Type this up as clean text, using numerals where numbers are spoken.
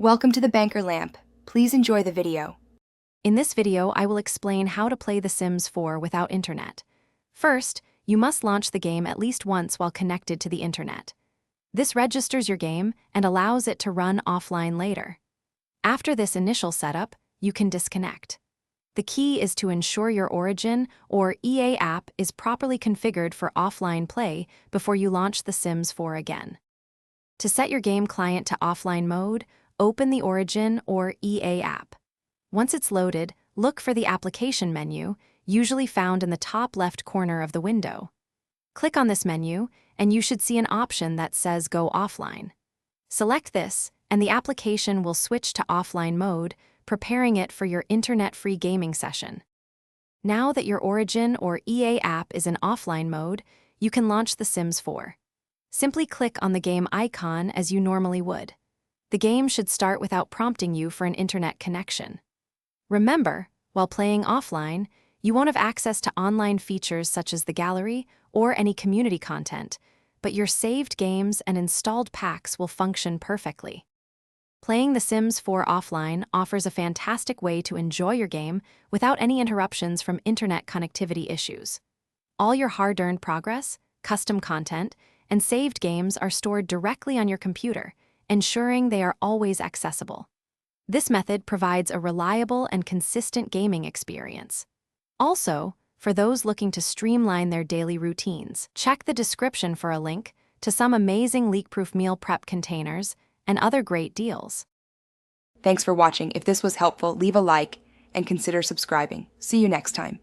Welcome to the Banker Lamp. Please enjoy the video. In this video, I will explain how to play The Sims 4 without internet. First, you must launch the game at least once while connected to the internet. This registers your game and allows it to run offline later. After this initial setup, you can disconnect. The key is to ensure your Origin or EA app is properly configured for offline play before you launch The Sims 4 again. To set your game client to offline mode, open the Origin or EA app. Once it's loaded, look for the application menu, usually found in the top left corner of the window. Click on this menu, and you should see an option that says Go Offline. Select this, and the application will switch to offline mode, preparing it for your internet-free gaming session. Now that your Origin or EA app is in offline mode, you can launch The Sims 4. Simply click on the game icon as you normally would. The game should start without prompting you for an internet connection. Remember, while playing offline, you won't have access to online features such as the gallery or any community content, but your saved games and installed packs will function perfectly. Playing The Sims 4 offline offers a fantastic way to enjoy your game without any interruptions from internet connectivity issues. All your hard-earned progress, custom content, and saved games are stored directly on your computer, ensuring they are always accessible. This method provides a reliable and consistent gaming experience. Also, for those looking to streamline their daily routines, check the description for a link to some amazing leak-proof meal prep containers and other great deals. Thanks for watching. If this was helpful, leave a like and consider subscribing. See you next time.